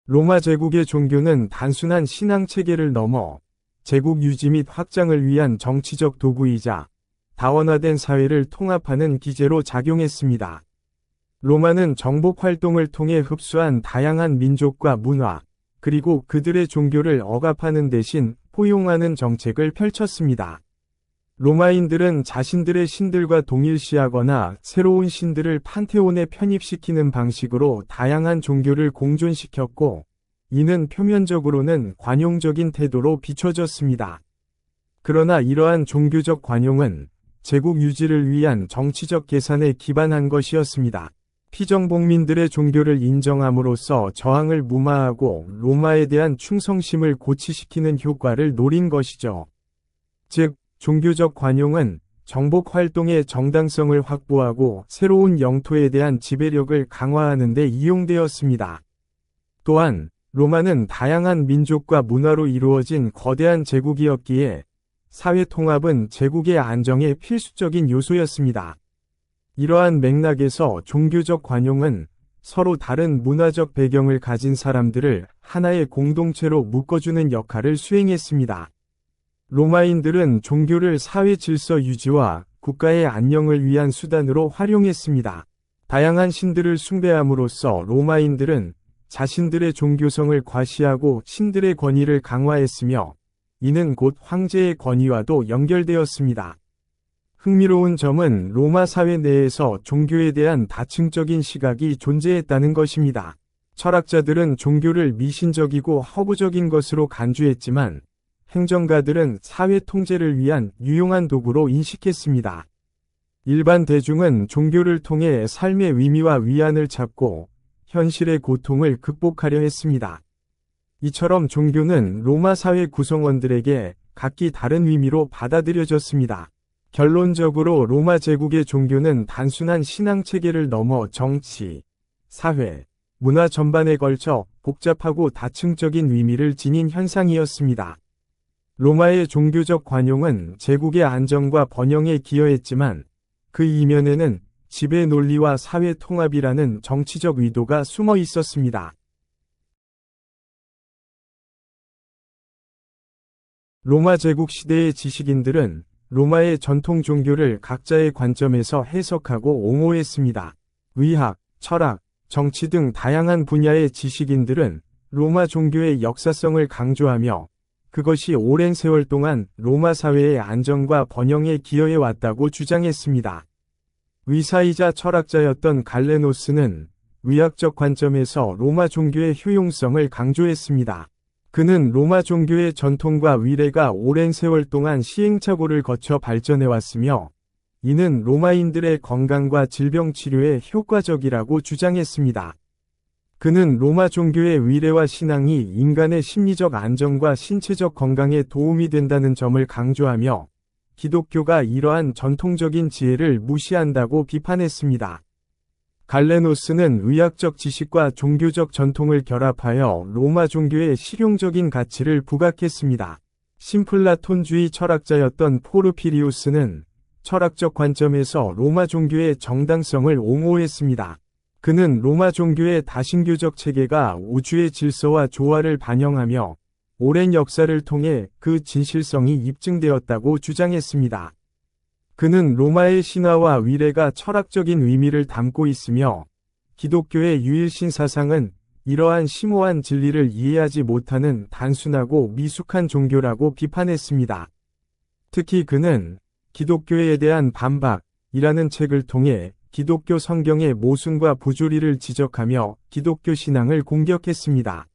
로마 제국의 종교는 단순한 신앙 체계를 넘어 제국 유지 및 확장을 위한 정치적 도구이자 다원화된 사회를 통합하는 기제로 작용했습니다. 로마는 정복 활동을 통해 흡수한 다양한 민족과 문화, 그리고 그들의 종교를 억압하는 대신 포용하는 정책을 펼쳤습니다. 로마인들은 자신들의 신들과 동일시하거나 새로운 신들을 판테온에 편입시키는 방식으로 다양한 종교를 공존시켰고, 이는 표면적으로는 관용적인 태도로 비춰졌습니다. 그러나 이러한 종교적 관용은 제국 유지를 위한 정치적 계산에 기반한 것이었습니다. 피정복민들의 종교를 인정함으로써 저항을 무마하고 로마에 대한 충성심을 고취시키는 효과를 노린 것이죠. 즉, 종교적 관용은 정복 활동의 정당성을 확보하고 새로운 영토에 대한 지배력을 강화하는 데 이용되었습니다. 또한 로마는 다양한 민족과 문화로 이루어진 거대한 제국이었기에 사회 통합은 제국의 안정에 필수적인 요소였습니다. 이러한 맥락에서 종교적 관용은 서로 다른 문화적 배경을 가진 사람들을 하나의 공동체로 묶어주는 역할을 수행했습니다. 로마인들은 종교를 사회 질서 유지와 국가의 안녕을 위한 수단으로 활용했습니다. 다양한 신들을 숭배함으로써 로마인들은 자신들의 종교성을 과시하고 신들의 권위를 강화했으며, 이는 곧 황제의 권위와도 연결되었습니다. 흥미로운 점은 로마 사회 내에서 종교에 대한 다층적인 시각이 존재했다는 것입니다. 철학자들은 종교를 미신적이고 허구적인 것으로 간주했지만, 행정가들은 사회 통제를 위한 유용한 도구로 인식했습니다. 일반 대중은 종교를 통해 삶의 의미와 위안을 찾고 현실의 고통을 극복하려 했습니다. 이처럼 종교는 로마 사회 구성원들에게 각기 다른 의미로 받아들여졌습니다. 결론적으로 로마 제국의 종교는 단순한 신앙 체계를 넘어 정치, 사회, 문화 전반에 걸쳐 복잡하고 다층적인 의미를 지닌 현상이었습니다. 로마의 종교적 관용은 제국의 안정과 번영에 기여했지만, 그 이면에는 지배 논리와 사회 통합이라는 정치적 의도가 숨어 있었습니다. 로마 제국 시대의 지식인들은 로마의 전통 종교를 각자의 관점에서 해석하고 옹호했습니다. 의학, 철학, 정치 등 다양한 분야의 지식인들은 로마 종교의 역사성을 강조하며, 그것이 오랜 세월 동안 로마 사회의 안정과 번영에 기여해 왔다고 주장했습니다. 의사이자 철학자였던 갈레노스는 의학적 관점에서 로마 종교의 효용성을 강조했습니다. 그는 로마 종교의 전통과 위례가 오랜 세월 동안 시행착오를 거쳐 발전해왔으며, 이는 로마인들의 건강과 질병 치료에 효과적이라고 주장했습니다. 그는 로마 종교의 위례와 신앙이 인간의 심리적 안정과 신체적 건강에 도움이 된다는 점을 강조하며, 기독교가 이러한 전통적인 지혜를 무시한다고 비판했습니다. 갈레노스는 의학적 지식과 종교적 전통을 결합하여 로마 종교의 실용적인 가치를 부각했습니다. 신플라톤주의 철학자였던 포르피리우스는 철학적 관점에서 로마 종교의 정당성을 옹호했습니다. 그는 로마 종교의 다신교적 체계가 우주의 질서와 조화를 반영하며 오랜 역사를 통해 그 진실성이 입증되었다고 주장했습니다. 그는 로마의 신화와 위례가 철학적인 의미를 담고 있으며, 기독교의 유일신 사상은 이러한 심오한 진리를 이해하지 못하는 단순하고 미숙한 종교라고 비판했습니다. 특히 그는 기독교에 대한 반박이라는 책을 통해 기독교 성경의 모순과 부조리를 지적하며 기독교 신앙을 공격했습니다.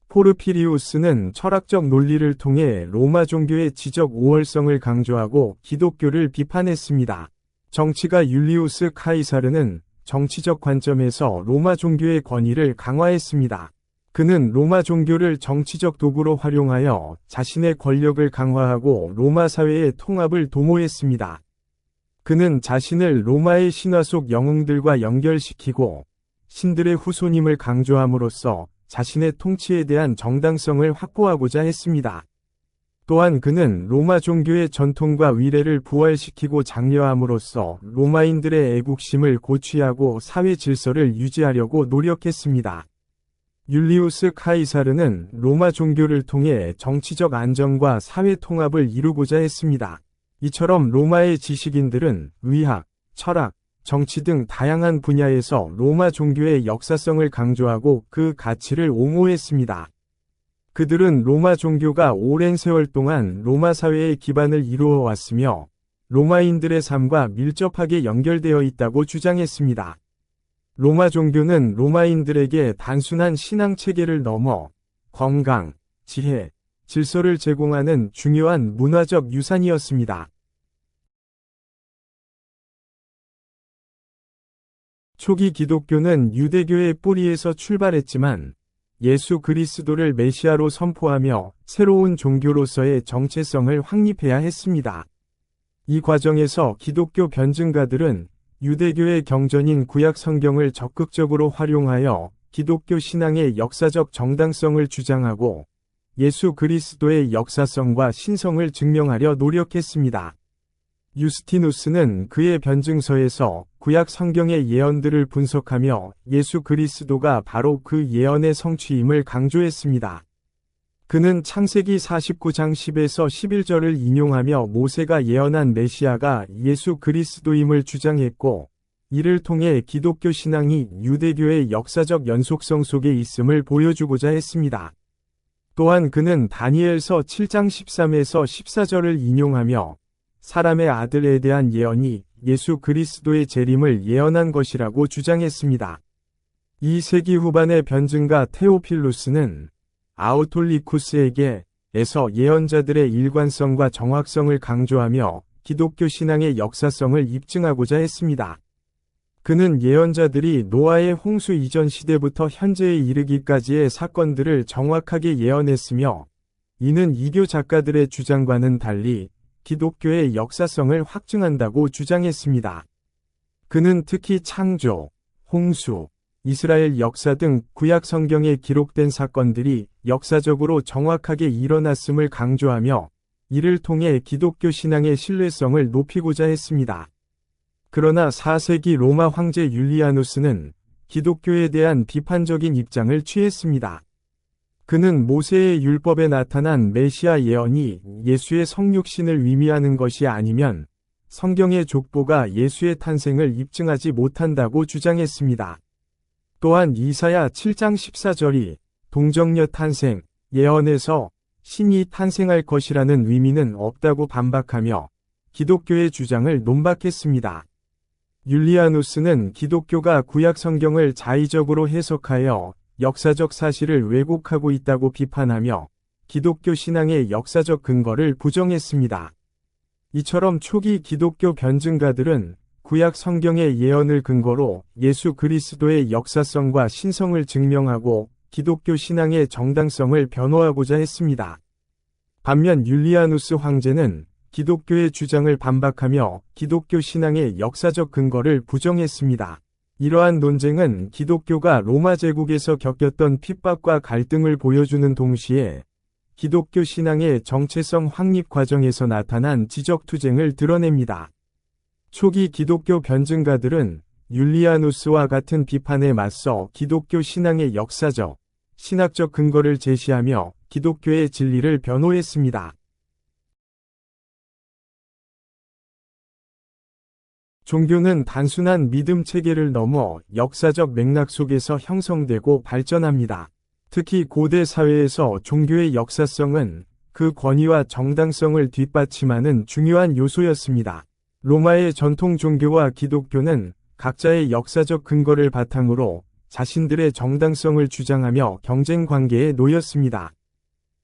포르피리우스는 철학적 논리를 통해 로마 종교의 지적 우월성을 강조하고 기독교를 비판했습니다. 정치가 율리우스 카이사르는 정치적 관점에서 로마 종교의 권위를 강화했습니다. 그는 로마 종교를 정치적 도구로 활용하여 자신의 권력을 강화하고 로마 사회의 통합을 도모했습니다. 그는 자신을 로마의 신화 속 영웅들과 연결시키고 신들의 후손임을 강조함으로써 자신의 통치에 대한 정당성을 확보하고자 했습니다. 또한 그는 로마 종교의 전통과 위례를 부활시키고 장려함으로써 로마인들의 애국심을 고취하고 사회 질서를 유지하려고 노력했습니다. 율리우스 카이사르는 로마 종교를 통해 정치적 안정과 사회 통합을 이루고자 했습니다. 이처럼 로마의 지식인들은 의학, 철학, 정치 등 다양한 분야에서 로마 종교의 역사성을 강조하고 그 가치를 옹호했습니다. 그들은 로마 종교가 오랜 세월 동안 로마 사회의 기반을 이루어 왔으며 로마인들의 삶과 밀접하게 연결되어 있다고 주장했습니다. 로마 종교는 로마인들에게 단순한 신앙 체계를 넘어 건강, 지혜, 질서를 제공하는 중요한 문화적 유산이었습니다. 초기 기독교는 유대교의 뿌리에서 출발했지만 예수 그리스도를 메시아로 선포하며 새로운 종교로서의 정체성을 확립해야 했습니다. 이 과정에서 기독교 변증가들은 유대교의 경전인 구약 성경을 적극적으로 활용하여 기독교 신앙의 역사적 정당성을 주장하고 예수 그리스도의 역사성과 신성을 증명하려 노력했습니다. 유스티누스는 그의 변증서에서 구약 성경의 예언들을 분석하며 예수 그리스도가 바로 그 예언의 성취임을 강조했습니다. 그는 창세기 49장 10에서 11절을 인용하며 모세가 예언한 메시아가 예수 그리스도임을 주장했고, 이를 통해 기독교 신앙이 유대교의 역사적 연속성 속에 있음을 보여주고자 했습니다. 또한 그는 다니엘서 7장 13에서 14절을 인용하며 사람의 아들에 대한 예언이 예수 그리스도의 재림을 예언한 것이라고 주장했습니다. 2세기 후반의 변증가 테오필루스는 아우톨리쿠스에게 에서 예언자들의 일관성과 정확성을 강조하며 기독교 신앙의 역사성을 입증하고자 했습니다. 그는 예언자들이 노아의 홍수 이전 시대부터 현재에 이르기까지의 사건들을 정확하게 예언했으며, 이는 이교 작가들의 주장과는 달리 기독교의 역사성을 확증한다고 주장했습니다. 그는 특히 창조, 홍수, 이스라엘 역사 등 구약 성경에 기록된 사건들이 역사적으로 정확하게 일어났음을 강조하며 이를 통해 기독교 신앙의 신뢰성을 높이고자 했습니다. 그러나 4세기 로마 황제 율리아누스는 기독교에 대한 비판적인 입장을 취했습니다. 그는 모세의 율법에 나타난 메시아 예언이 예수의 성육신을 의미하는 것이 아니면 성경의 족보가 예수의 탄생을 입증하지 못한다고 주장했습니다. 또한 이사야 7장 14절이 동정녀 탄생, 예언에서 신이 탄생할 것이라는 의미는 없다고 반박하며 기독교의 주장을 논박했습니다. 율리아누스는 기독교가 구약 성경을 자의적으로 해석하여 역사적 사실을 왜곡하고 있다고 비판하며 기독교 신앙의 역사적 근거를 부정했습니다. 이처럼 초기 기독교 변증가들은 구약 성경의 예언을 근거로 예수 그리스도의 역사성과 신성을 증명하고 기독교 신앙의 정당성을 변호하고자 했습니다. 반면 율리아누스 황제는 기독교의 주장을 반박하며 기독교 신앙의 역사적 근거를 부정했습니다. 이러한 논쟁은 기독교가 로마 제국에서 겪었던 핍박과 갈등을 보여주는 동시에 기독교 신앙의 정체성 확립 과정에서 나타난 지적투쟁을 드러냅니다. 초기 기독교 변증가들은 율리아누스와 같은 비판에 맞서 기독교 신앙의 역사적, 신학적 근거를 제시하며 기독교의 진리를 변호했습니다. 종교는 단순한 믿음 체계를 넘어 역사적 맥락 속에서 형성되고 발전합니다. 특히 고대 사회에서 종교의 역사성은 그 권위와 정당성을 뒷받침하는 중요한 요소였습니다. 로마의 전통 종교와 기독교는 각자의 역사적 근거를 바탕으로 자신들의 정당성을 주장하며 경쟁 관계에 놓였습니다.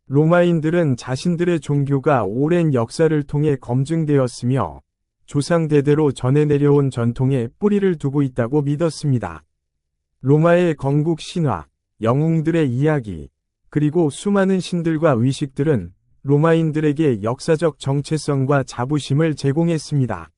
로마인들은 자신들의 종교가 오랜 역사를 통해 검증되었으며 조상 대대로 전해 내려온 전통에 뿌리를 두고 있다고 믿었습니다. 로마의 건국 신화, 영웅들의 이야기, 그리고 수많은 신들과 의식들은 로마인들에게 역사적 정체성과 자부심을 제공했습니다.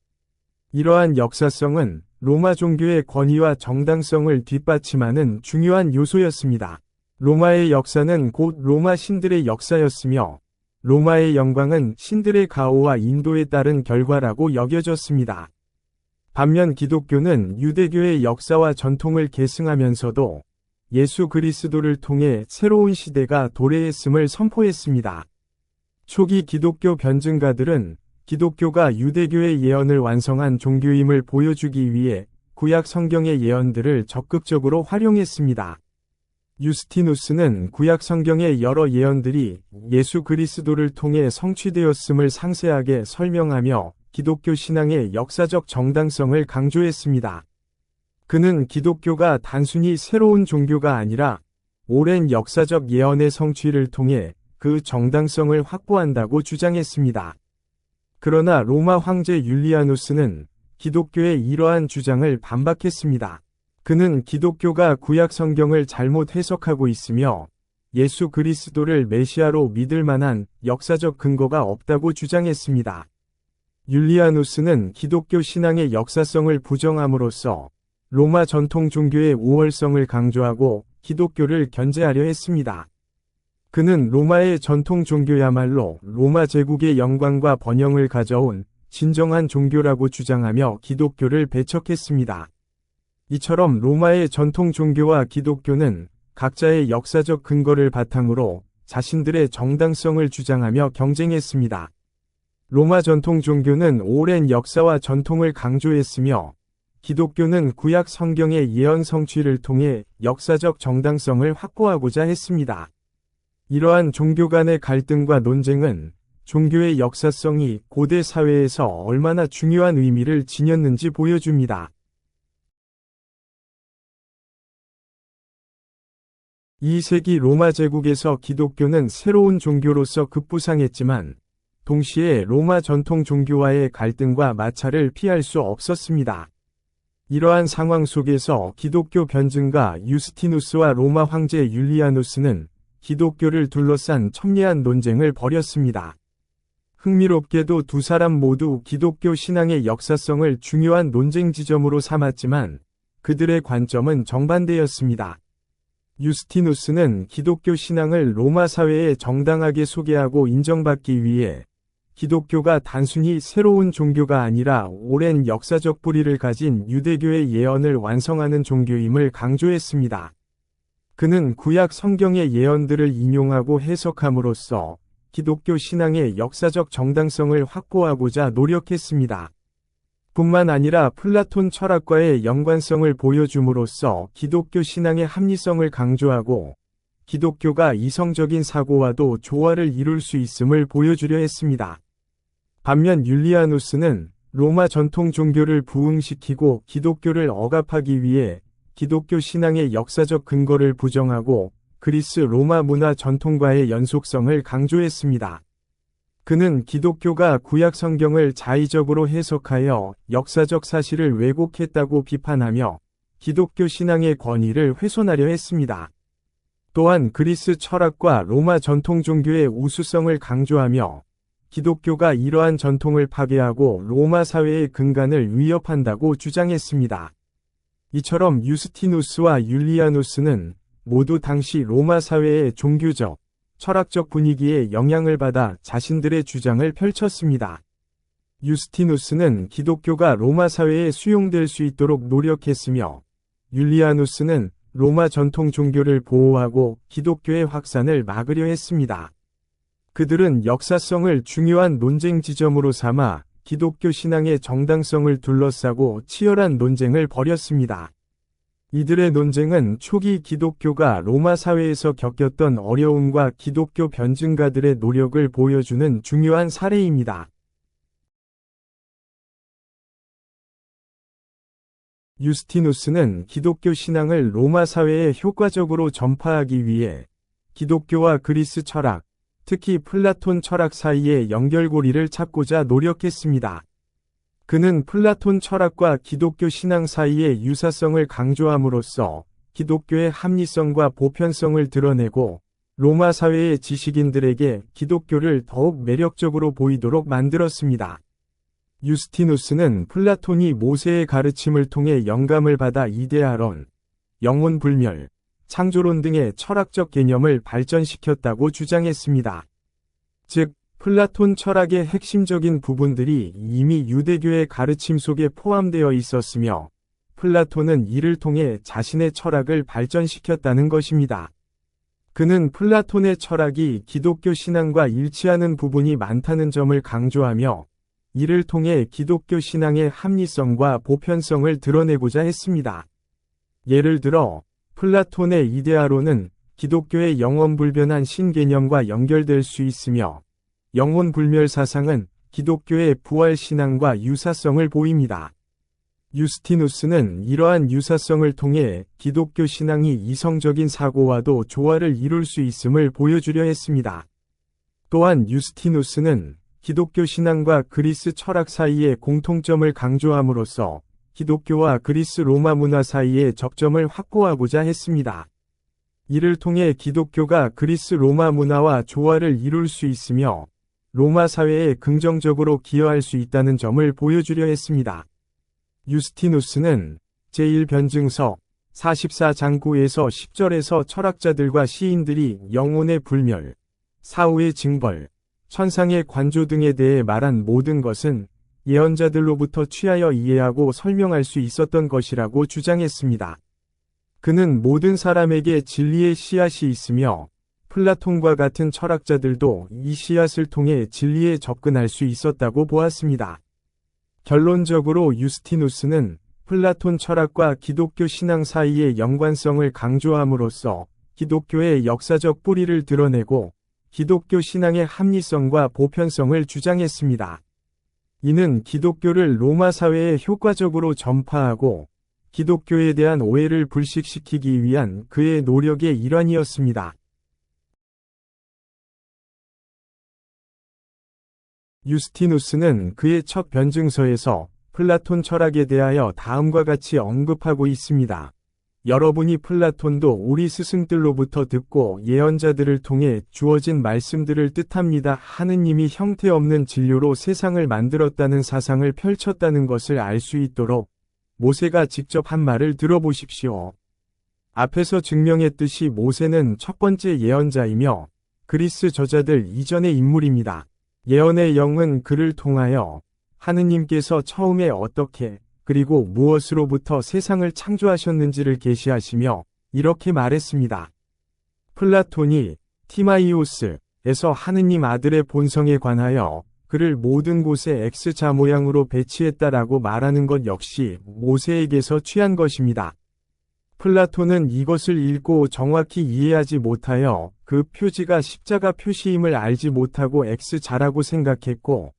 이러한 역사성은 로마 종교의 권위와 정당성을 뒷받침하는 중요한 요소였습니다. 로마의 역사는 곧 로마 신들의 역사였으며 로마의 영광은 신들의 가호와 인도에 따른 결과라고 여겨졌습니다. 반면 기독교는 유대교의 역사와 전통을 계승하면서도 예수 그리스도를 통해 새로운 시대가 도래했음을 선포했습니다. 초기 기독교 변증가들은 기독교가 유대교의 예언을 완성한 종교임을 보여주기 위해 구약 성경의 예언들을 적극적으로 활용했습니다. 유스티누스는 구약 성경의 여러 예언들이 예수 그리스도를 통해 성취되었음을 상세하게 설명하며 기독교 신앙의 역사적 정당성을 강조했습니다. 그는 기독교가 단순히 새로운 종교가 아니라 오랜 역사적 예언의 성취를 통해 그 정당성을 확보한다고 주장했습니다. 그러나 로마 황제 율리아누스는 기독교의 이러한 주장을 반박했습니다. 그는 기독교가 구약 성경을 잘못 해석하고 있으며 예수 그리스도를 메시아로 믿을 만한 역사적 근거가 없다고 주장했습니다. 율리아누스는 기독교 신앙의 역사성을 부정함으로써 로마 전통 종교의 우월성을 강조하고 기독교를 견제하려 했습니다. 그는 로마의 전통 종교야말로 로마 제국의 영광과 번영을 가져온 진정한 종교라고 주장하며 기독교를 배척했습니다. 이처럼 로마의 전통 종교와 기독교는 각자의 역사적 근거를 바탕으로 자신들의 정당성을 주장하며 경쟁했습니다. 로마 전통 종교는 오랜 역사와 전통을 강조했으며 기독교는 구약 성경의 예언 성취를 통해 역사적 정당성을 확보하고자 했습니다. 이러한 종교 간의 갈등과 논쟁은 종교의 역사성이 고대 사회에서 얼마나 중요한 의미를 지녔는지 보여줍니다. 2세기 로마 제국에서 기독교는 새로운 종교로서 급부상했지만 동시에 로마 전통 종교와의 갈등과 마찰을 피할 수 없었습니다. 이러한 상황 속에서 기독교 변증가 유스티누스와 로마 황제 율리아누스는 기독교를 둘러싼 첨예한 논쟁을 벌였습니다. 흥미롭게도 두 사람 모두 기독교 신앙의 역사성을 중요한 논쟁 지점으로 삼았지만 그들의 관점은 정반대였습니다. 유스티누스는 기독교 신앙을 로마 사회에 정당하게 소개하고 인정받기 위해 기독교가 단순히 새로운 종교가 아니라 오랜 역사적 뿌리를 가진 유대교의 예언을 완성하는 종교임을 강조했습니다. 그는 구약 성경의 예언들을 인용하고 해석함으로써 기독교 신앙의 역사적 정당성을 확보하고자 노력했습니다. 뿐만 아니라 플라톤 철학과의 연관성을 보여줌으로써 기독교 신앙의 합리성을 강조하고 기독교가 이성적인 사고와도 조화를 이룰 수 있음을 보여주려 했습니다. 반면 율리아누스는 로마 전통 종교를 부흥시키고 기독교를 억압하기 위해 기독교 신앙의 역사적 근거를 부정하고 그리스 로마 문화 전통과의 연속성을 강조했습니다. 그는 기독교가 구약 성경을 자의적으로 해석하여 역사적 사실을 왜곡했다고 비판하며 기독교 신앙의 권위를 훼손하려 했습니다. 또한 그리스 철학과 로마 전통 종교의 우수성을 강조하며 기독교가 이러한 전통을 파괴하고 로마 사회의 근간을 위협한다고 주장했습니다. 이처럼 유스티누스와 율리아누스는 모두 당시 로마 사회의 종교적, 철학적 분위기에 영향을 받아 자신들의 주장을 펼쳤습니다. 유스티누스는 기독교가 로마 사회에 수용될 수 있도록 노력했으며 율리아누스는 로마 전통 종교를 보호하고 기독교의 확산을 막으려 했습니다. 그들은 역사성을 중요한 논쟁 지점으로 삼아 기독교 신앙의 정당성을 둘러싸고 치열한 논쟁을 벌였습니다. 이들의 논쟁은 초기 기독교가 로마 사회에서 겪었던 어려움과 기독교 변증가들의 노력을 보여주는 중요한 사례입니다. 유스티누스는 기독교 신앙을 로마 사회에 효과적으로 전파하기 위해 기독교와 그리스 철학, 특히 플라톤 철학 사이의 연결고리를 찾고자 노력했습니다. 그는 플라톤 철학과 기독교 신앙 사이의 유사성을 강조함으로써 기독교의 합리성과 보편성을 드러내고 로마 사회의 지식인들에게 기독교를 더욱 매력적으로 보이도록 만들었습니다. 유스티누스는 플라톤이 모세의 가르침을 통해 영감을 받아 이데아론, 영혼 불멸, 창조론 등의 철학적 개념을 발전시켰다고 주장했습니다. 즉, 플라톤 철학의 핵심적인 부분들이 이미 유대교의 가르침 속에 포함되어 있었으며, 플라톤은 이를 통해 자신의 철학을 발전시켰다는 것입니다. 그는 플라톤의 철학이 기독교 신앙과 일치하는 부분이 많다는 점을 강조하며 이를 통해 기독교 신앙의 합리성과 보편성을 드러내고자 했습니다. 예를 들어 플라톤의 이데아론은 기독교의 영원불변한 신개념과 연결될 수 있으며 영혼불멸 사상은 기독교의 부활신앙과 유사성을 보입니다. 유스티누스는 이러한 유사성을 통해 기독교 신앙이 이성적인 사고와도 조화를 이룰 수 있음을 보여주려 했습니다. 또한 유스티누스는 기독교 신앙과 그리스 철학 사이의 공통점을 강조함으로써 기독교와 그리스 로마 문화 사이의 접점을 확보하고자 했습니다. 이를 통해 기독교가 그리스 로마 문화와 조화를 이룰 수 있으며 로마 사회에 긍정적으로 기여할 수 있다는 점을 보여주려 했습니다. 유스티누스는 제1변증서 44장 9에서 10절에서 철학자들과 시인들이 영혼의 불멸, 사후의 징벌, 천상의 관조 등에 대해 말한 모든 것은 예언자들로부터 취하여 이해하고 설명할 수 있었던 것이라고 주장했습니다. 그는 모든 사람에게 진리의 씨앗이 있으며 플라톤과 같은 철학자들도 이 씨앗을 통해 진리에 접근할 수 있었다고 보았습니다. 결론적으로 유스티누스는 플라톤 철학과 기독교 신앙 사이의 연관성을 강조함으로써 기독교의 역사적 뿌리를 드러내고 기독교 신앙의 합리성과 보편성을 주장했습니다. 이는 기독교를 로마 사회에 효과적으로 전파하고 기독교에 대한 오해를 불식시키기 위한 그의 노력의 일환이었습니다. 유스티누스는 그의 첫 변증서에서 플라톤 철학에 대하여 다음과 같이 언급하고 있습니다. 여러분이 플라톤도 우리 스승들로부터 듣고 예언자들을 통해 주어진 말씀들을 뜻합니다. 하느님이 형태없는 진료로 세상을 만들었다는 사상을 펼쳤다는 것을 알 수 있도록 모세가 직접 한 말을 들어보십시오. 앞에서 증명했듯이 모세는 첫 번째 예언자이며 그리스 저자들 이전의 인물입니다. 예언의 영은 그를 통하여 하느님께서 처음에 어떻게 그리고 무엇으로부터 세상을 창조하셨는지를 계시하시며 이렇게 말했습니다. 플라톤이 티마이오스에서 하느님 아들의 본성에 관하여 그를 모든 곳에 X자 모양으로 배치했다라고 말하는 것 역시 모세에게서 취한 것입니다. 플라톤은 이것을 읽고 정확히 이해하지 못하여 그 표지가 십자가 표시임을 알지 못하고 X자라고 생각했고,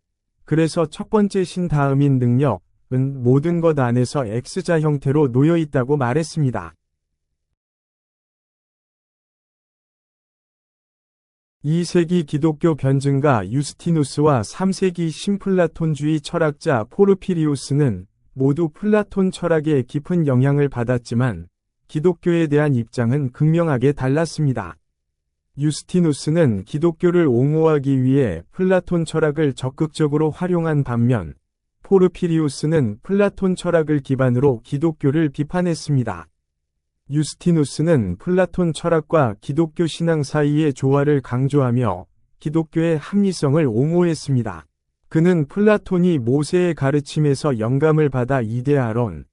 그래서 첫 번째 신 다음인 능력은 모든 것 안에서 X자 형태로 놓여 있다고 말했습니다. 2세기 기독교 변증가 유스티누스와 3세기 신플라톤주의 철학자 포르피리우스는 모두 플라톤 철학에 깊은 영향을 받았지만 기독교에 대한 입장은 극명하게 달랐습니다. 유스티누스는 기독교를 옹호하기 위해 플라톤 철학을 적극적으로 활용한 반면 포르피리우스는 플라톤 철학을 기반으로 기독교를 비판했습니다. 유스티누스는 플라톤 철학과 기독교 신앙 사이의 조화를 강조하며 기독교의 합리성을 옹호했습니다. 그는 플라톤이 모세의 가르침에서 영감을 받아 이데아론,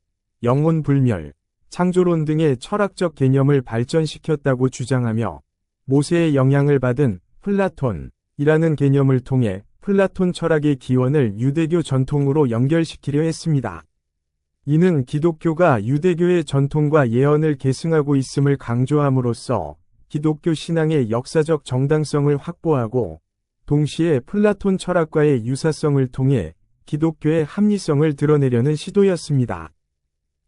영혼불멸, 창조론 등의 철학적 개념을 발전시켰다고 주장하며 모세의 영향을 받은 플라톤이라는 개념을 통해 플라톤 철학의 기원을 유대교 전통으로 연결시키려 했습니다. 이는 기독교가 유대교의 전통과 예언을 계승하고 있음을 강조함으로써 기독교 신앙의 역사적 정당성을 확보하고 동시에 플라톤 철학과의 유사성을 통해 기독교의 합리성을 드러내려는 시도였습니다.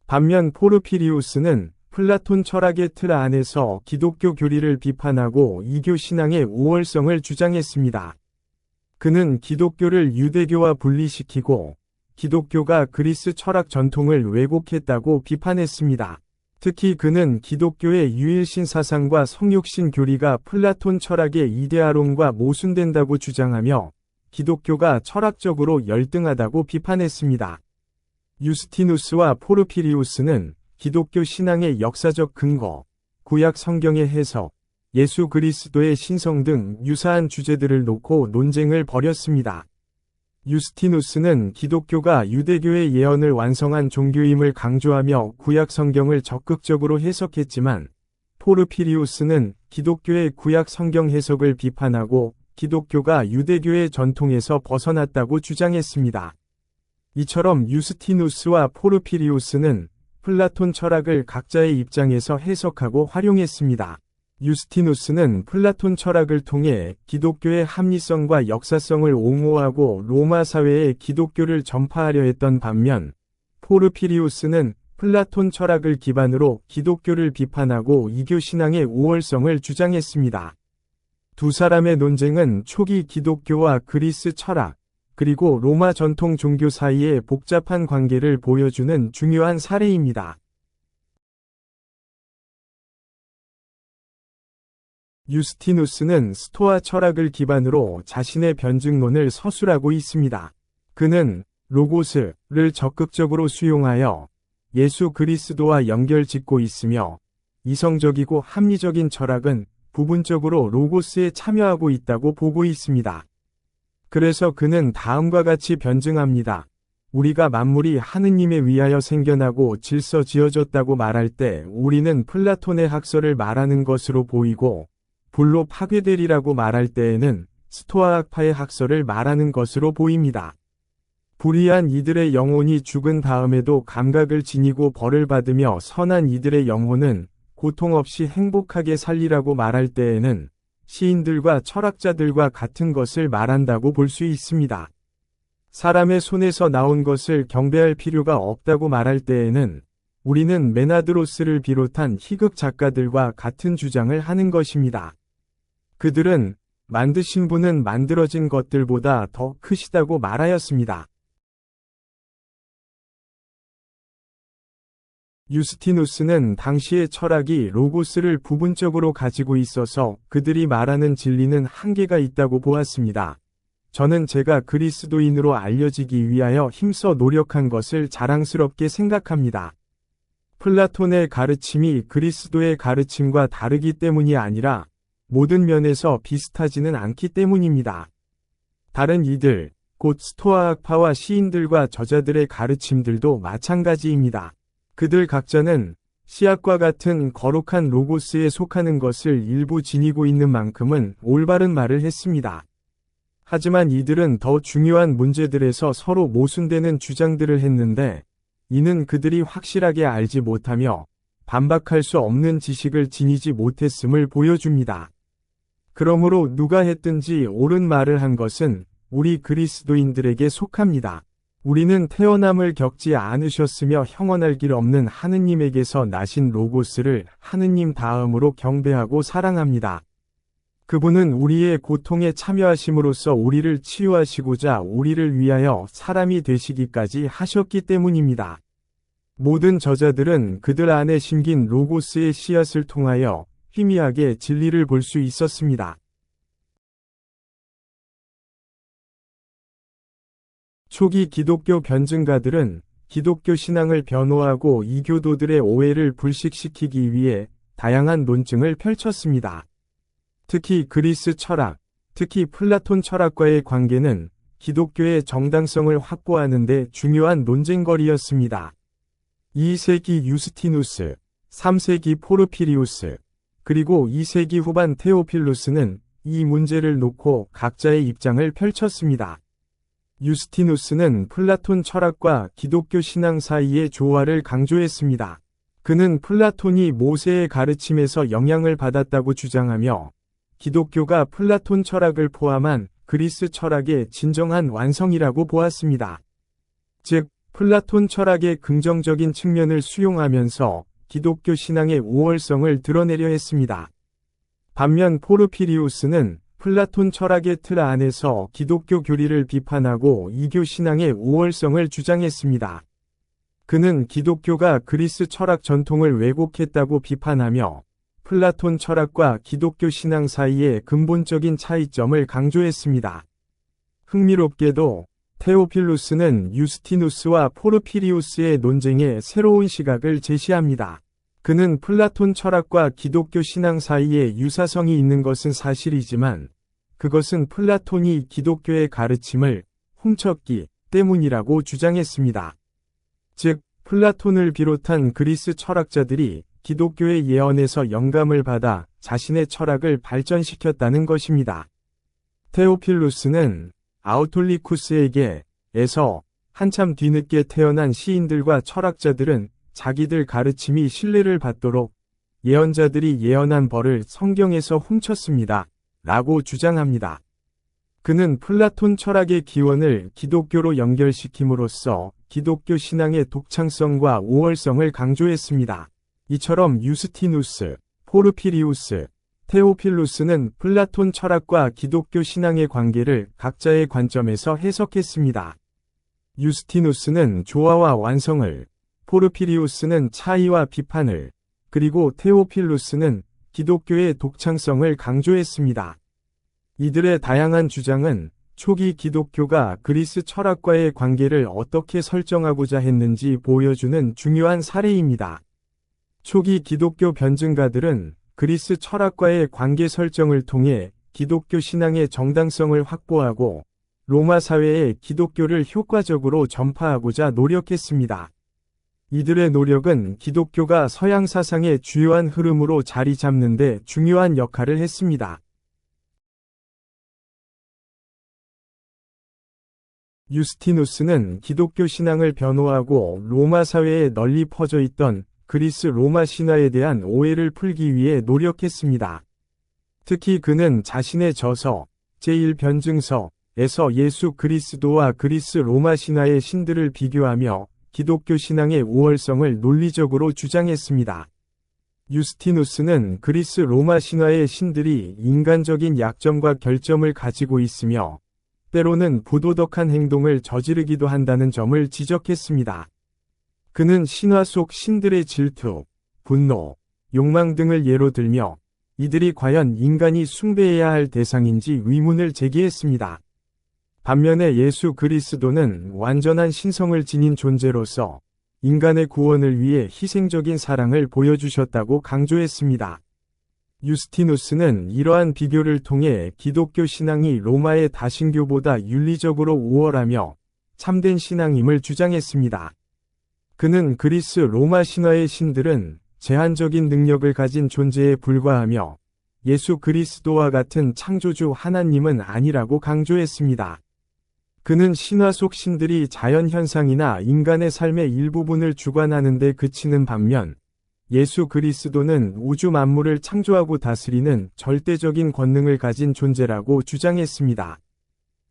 반면 포르피리우스는 플라톤 철학의 틀 안에서 기독교 교리를 비판하고 이교 신앙의 우월성을 주장했습니다. 그는 기독교를 유대교와 분리시키고 기독교가 그리스 철학 전통을 왜곡했다고 비판했습니다. 특히 그는 기독교의 유일신 사상과 성육신 교리가 플라톤 철학의 이데아론과 모순된다고 주장하며 기독교가 철학적으로 열등하다고 비판했습니다. 유스티누스와 포르피리우스는 기독교 신앙의 역사적 근거, 구약 성경의 해석, 예수 그리스도의 신성 등 유사한 주제들을 놓고 논쟁을 벌였습니다. 유스티누스는 기독교가 유대교의 예언을 완성한 종교임을 강조하며 구약 성경을 적극적으로 해석했지만, 포르피리우스는 기독교의 구약 성경 해석을 비판하고 기독교가 유대교의 전통에서 벗어났다고 주장했습니다. 이처럼 유스티누스와 포르피리우스는 플라톤 철학을 각자의 입장에서 해석하고 활용했습니다. 유스티누스는 플라톤 철학을 통해 기독교의 합리성과 역사성을 옹호하고 로마 사회에 기독교를 전파하려 했던 반면, 포르피리우스는 플라톤 철학을 기반으로 기독교를 비판하고 이교 신앙의 우월성을 주장했습니다. 두 사람의 논쟁은 초기 기독교와 그리스 철학, 그리고 로마 전통 종교 사이의 복잡한 관계를 보여주는 중요한 사례입니다. 유스티누스는 스토아 철학을 기반으로 자신의 변증론을 서술하고 있습니다. 그는 로고스를 적극적으로 수용하여 예수 그리스도와 연결짓고 있으며, 이성적이고 합리적인 철학은 부분적으로 로고스에 참여하고 있다고 보고 있습니다. 그래서 그는 다음과 같이 변증합니다. 우리가 만물이 하느님에 의하여 생겨나고 질서 지어졌다고 말할 때 우리는 플라톤의 학설을 말하는 것으로 보이고, 불로 파괴되리라고 말할 때에는 스토아학파의 학설을 말하는 것으로 보입니다. 불의한 이들의 영혼이 죽은 다음에도 감각을 지니고 벌을 받으며 선한 이들의 영혼은 고통 없이 행복하게 살리라고 말할 때에는 시인들과 철학자들과 같은 것을 말한다고 볼 수 있습니다. 사람의 손에서 나온 것을 경배할 필요가 없다고 말할 때에는 우리는 메나드로스를 비롯한 희극 작가들과 같은 주장을 하는 것입니다. 그들은 만드신 분은 만들어진 것들보다 더 크시다고 말하였습니다. 유스티누스는 당시의 철학이 로고스를 부분적으로 가지고 있어서 그들이 말하는 진리는 한계가 있다고 보았습니다. 저는 제가 그리스도인으로 알려지기 위하여 힘써 노력한 것을 자랑스럽게 생각합니다. 플라톤의 가르침이 그리스도의 가르침과 다르기 때문이 아니라 모든 면에서 비슷하지는 않기 때문입니다. 다른 이들, 곧 스토아학파와 시인들과 저자들의 가르침들도 마찬가지입니다. 그들 각자는 시약과 같은 거룩한 로고스에 속하는 것을 일부 지니고 있는 만큼은 올바른 말을 했습니다. 하지만 이들은 더 중요한 문제들에서 서로 모순되는 주장들을 했는데, 이는 그들이 확실하게 알지 못하며 반박할 수 없는 지식을 지니지 못했음을 보여줍니다. 그러므로 누가 했든지 옳은 말을 한 것은 우리 그리스도인들에게 속합니다. 우리는 태어남을 겪지 않으셨으며 형언할 길 없는 하느님에게서 나신 로고스를 하느님 다음으로 경배하고 사랑합니다. 그분은 우리의 고통에 참여하심으로써 우리를 치유하시고자 우리를 위하여 사람이 되시기까지 하셨기 때문입니다. 모든 저자들은 그들 안에 심긴 로고스의 씨앗을 통하여 희미하게 진리를 볼 수 있었습니다. 초기 기독교 변증가들은 기독교 신앙을 변호하고 이교도들의 오해를 불식시키기 위해 다양한 논증을 펼쳤습니다. 특히 그리스 철학, 특히 플라톤 철학과의 관계는 기독교의 정당성을 확보하는 데 중요한 논쟁거리였습니다. 2세기 유스티누스, 3세기 포르피리우스, 그리고 2세기 후반 테오필루스는 이 문제를 놓고 각자의 입장을 펼쳤습니다. 유스티누스는 플라톤 철학과 기독교 신앙 사이의 조화를 강조했습니다. 그는 플라톤이 모세의 가르침에서 영향을 받았다고 주장하며, 기독교가 플라톤 철학을 포함한 그리스 철학의 진정한 완성이라고 보았습니다. 즉, 플라톤 철학의 긍정적인 측면을 수용하면서 기독교 신앙의 우월성을 드러내려 했습니다. 반면 포르피리우스는 플라톤 철학의 틀 안에서 기독교 교리를 비판하고 이교 신앙의 우월성을 주장했습니다. 그는 기독교가 그리스 철학 전통을 왜곡했다고 비판하며 플라톤 철학과 기독교 신앙 사이의 근본적인 차이점을 강조했습니다. 흥미롭게도 테오필루스는 유스티누스와 포르피리우스의 논쟁에 새로운 시각을 제시합니다. 그는 플라톤 철학과 기독교 신앙 사이에 유사성이 있는 것은 사실이지만, 그것은 플라톤이 기독교의 가르침을 훔쳤기 때문이라고 주장했습니다. 즉, 플라톤을 비롯한 그리스 철학자들이 기독교의 예언에서 영감을 받아 자신의 철학을 발전시켰다는 것입니다. 테오필루스는 아우톨리쿠스에게에서 한참 뒤늦게 태어난 시인들과 철학자들은 자기들 가르침이 신뢰를 받도록 예언자들이 예언한 벌을 성경에서 훔쳤습니다. 라고 주장합니다. 그는 플라톤 철학의 기원을 기독교로 연결시킴으로써 기독교 신앙의 독창성과 우월성을 강조했습니다. 이처럼 유스티누스, 포르피리우스, 테오필루스는 플라톤 철학과 기독교 신앙의 관계를 각자의 관점에서 해석했습니다. 유스티누스는 조화와 완성을, 포르피리우스는 차이와 비판을, 그리고 테오필루스는 기독교의 독창성을 강조했습니다. 이들의 다양한 주장은 초기 기독교가 그리스 철학과의 관계를 어떻게 설정하고자 했는지 보여주는 중요한 사례입니다. 초기 기독교 변증가들은 그리스 철학과의 관계 설정을 통해 기독교 신앙의 정당성을 확보하고 로마 사회에 기독교를 효과적으로 전파하고자 노력했습니다. 이들의 노력은 기독교가 서양 사상의 주요한 흐름으로 자리 잡는 데 중요한 역할을 했습니다. 유스티누스는 기독교 신앙을 변호하고 로마 사회에 널리 퍼져 있던 그리스 로마 신화에 대한 오해를 풀기 위해 노력했습니다. 특히 그는 자신의 저서 제1변증서에서 예수 그리스도와 그리스 로마 신화의 신들을 비교하며 기독교 신앙의 우월성을 논리적으로 주장했습니다. 유스티누스는 그리스 로마 신화의 신들이 인간적인 약점과 결점을 가지고 있으며 때로는 부도덕한 행동을 저지르기도 한다는 점을 지적했습니다. 그는 신화 속 신들의 질투, 분노, 욕망 등을 예로 들며 이들이 과연 인간이 숭배해야 할 대상인지 의문을 제기했습니다. 반면에 예수 그리스도는 완전한 신성을 지닌 존재로서 인간의 구원을 위해 희생적인 사랑을 보여주셨다고 강조했습니다. 유스티누스는 이러한 비교를 통해 기독교 신앙이 로마의 다신교보다 윤리적으로 우월하며 참된 신앙임을 주장했습니다. 그는 그리스 로마 신화의 신들은 제한적인 능력을 가진 존재에 불과하며 예수 그리스도와 같은 창조주 하나님은 아니라고 강조했습니다. 그는 신화 속 신들이 자연현상이나 인간의 삶의 일부분을 주관하는 데 그치는 반면 예수 그리스도는 우주 만물을 창조하고 다스리는 절대적인 권능을 가진 존재라고 주장했습니다.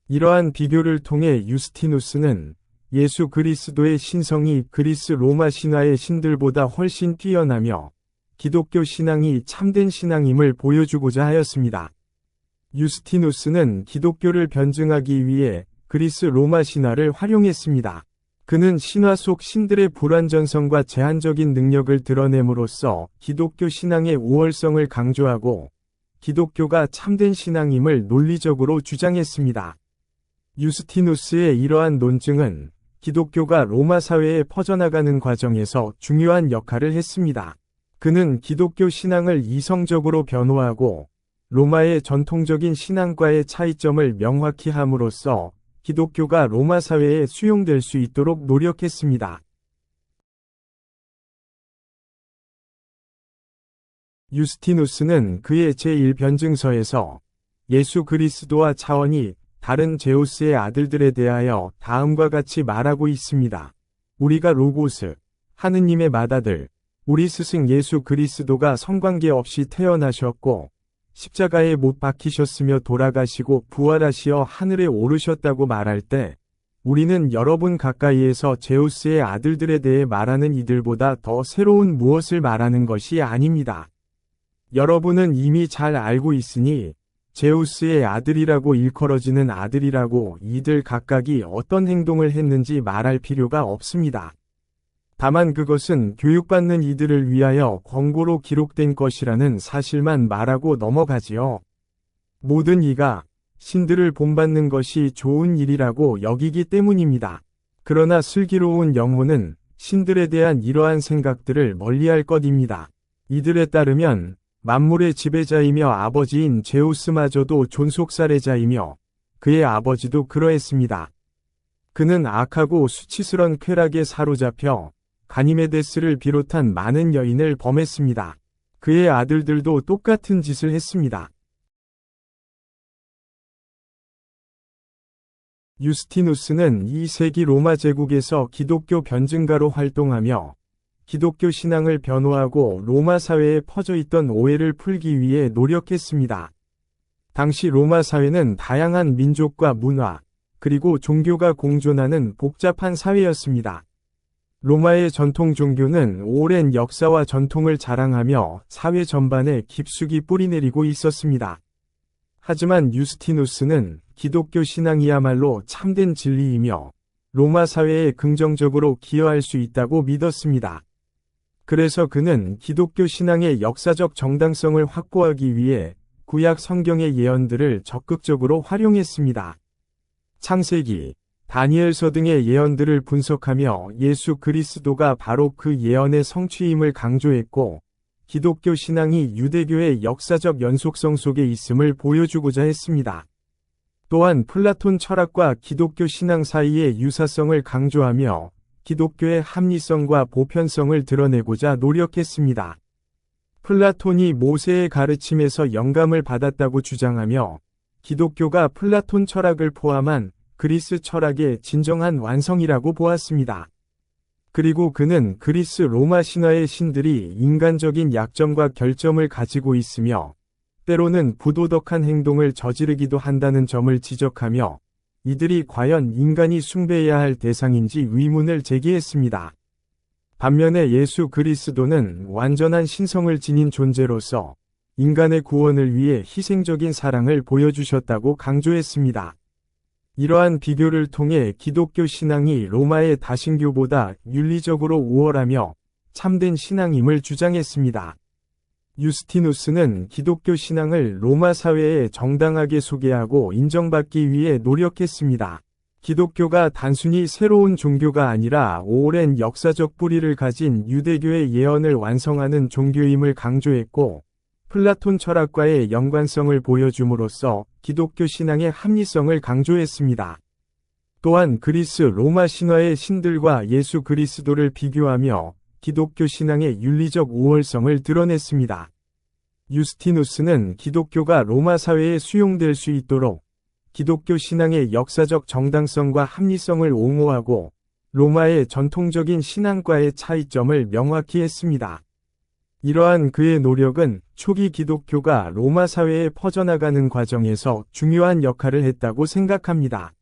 이러한 비교를 통해 유스티누스는 예수 그리스도의 신성이 그리스 로마 신화의 신들보다 훨씬 뛰어나며 기독교 신앙이 참된 신앙임을 보여주고자 하였습니다. 유스티누스는 기독교를 변증하기 위해 그리스 로마 신화를 활용했습니다. 그는 신화 속 신들의 불완전성과 제한적인 능력을 드러냄으로써 기독교 신앙의 우월성을 강조하고 기독교가 참된 신앙임을 논리적으로 주장했습니다. 유스티누스의 이러한 논증은 기독교가 로마 사회에 퍼져나가는 과정에서 중요한 역할을 했습니다. 그는 기독교 신앙을 이성적으로 변호하고 로마의 전통적인 신앙과의 차이점을 명확히 함으로써 기독교가 로마 사회에 수용될 수 있도록 노력했습니다. 유스티누스는 그의 제1변증서에서 예수 그리스도와 차원이 다른 제우스의 아들들에 대하여 다음과 같이 말하고 있습니다. 우리가 로고스, 하느님의 맏아들, 우리 스승 예수 그리스도가 성관계 없이 태어나셨고 십자가에 못 박히셨으며 돌아가시고 부활하시어 하늘에 오르셨다고 말할 때 우리는 여러분 가까이에서 제우스의 아들들에 대해 말하는 이들보다 더 새로운 무엇을 말하는 것이 아닙니다. 여러분은 이미 잘 알고 있으니 제우스의 아들이라고 일컬어지는 아들이라고 이들 각각이 어떤 행동을 했는지 말할 필요가 없습니다. 다만 그것은 교육받는 이들을 위하여 권고로 기록된 것이라는 사실만 말하고 넘어가지요. 모든 이가 신들을 본받는 것이 좋은 일이라고 여기기 때문입니다. 그러나 슬기로운 영혼은 신들에 대한 이러한 생각들을 멀리할 것입니다. 이들에 따르면 만물의 지배자이며 아버지인 제우스마저도 존속살해자이며 그의 아버지도 그러했습니다. 그는 악하고 수치스런 쾌락에 사로잡혀 가니메데스를 비롯한 많은 여인을 범했습니다. 그의 아들들도 똑같은 짓을 했습니다. 유스티누스는 2세기 로마 제국에서 기독교 변증가로 활동하며 기독교 신앙을 변호하고 로마 사회에 퍼져있던 오해를 풀기 위해 노력했습니다. 당시 로마 사회는 다양한 민족과 문화, 그리고 종교가 공존하는 복잡한 사회였습니다. 로마의 전통 종교는 오랜 역사와 전통을 자랑하며 사회 전반에 깊숙이 뿌리내리고 있었습니다. 하지만 유스티누스는 기독교 신앙이야말로 참된 진리이며 로마 사회에 긍정적으로 기여할 수 있다고 믿었습니다. 그래서 그는 기독교 신앙의 역사적 정당성을 확보하기 위해 구약 성경의 예언들을 적극적으로 활용했습니다. 창세기, 다니엘서 등의 예언들을 분석하며 예수 그리스도가 바로 그 예언의 성취임을 강조했고, 기독교 신앙이 유대교의 역사적 연속성 속에 있음을 보여주고자 했습니다. 또한 플라톤 철학과 기독교 신앙 사이의 유사성을 강조하며 기독교의 합리성과 보편성을 드러내고자 노력했습니다. 플라톤이 모세의 가르침에서 영감을 받았다고 주장하며 기독교가 플라톤 철학을 포함한 그리스 철학의 진정한 완성이라고 보았습니다. 그리고 그는 그리스 로마 신화의 신들이 인간적인 약점과 결점을 가지고 있으며 때로는 부도덕한 행동을 저지르기도 한다는 점을 지적하며 이들이 과연 인간이 숭배해야 할 대상인지 의문을 제기했습니다. 반면에 예수 그리스도는 완전한 신성을 지닌 존재로서 인간의 구원을 위해 희생적인 사랑을 보여주셨다고 강조했습니다. 이러한 비교를 통해 기독교 신앙이 로마의 다신교보다 윤리적으로 우월하며 참된 신앙임을 주장했습니다. 유스티누스는 기독교 신앙을 로마 사회에 정당하게 소개하고 인정받기 위해 노력했습니다. 기독교가 단순히 새로운 종교가 아니라 오랜 역사적 뿌리를 가진 유대교의 예언을 완성하는 종교임을 강조했고, 플라톤 철학과의 연관성을 보여줌으로써 기독교 신앙의 합리성을 강조했습니다. 또한 그리스 로마 신화의 신들과 예수 그리스도를 비교하며 기독교 신앙의 윤리적 우월성을 드러냈습니다. 유스티누스는 기독교가 로마 사회에 수용될 수 있도록 기독교 신앙의 역사적 정당성과 합리성을 옹호하고 로마의 전통적인 신앙과의 차이점을 명확히 했습니다. 이러한 그의 노력은 초기 기독교가 로마 사회에 퍼져나가는 과정에서 중요한 역할을 했다고 생각합니다.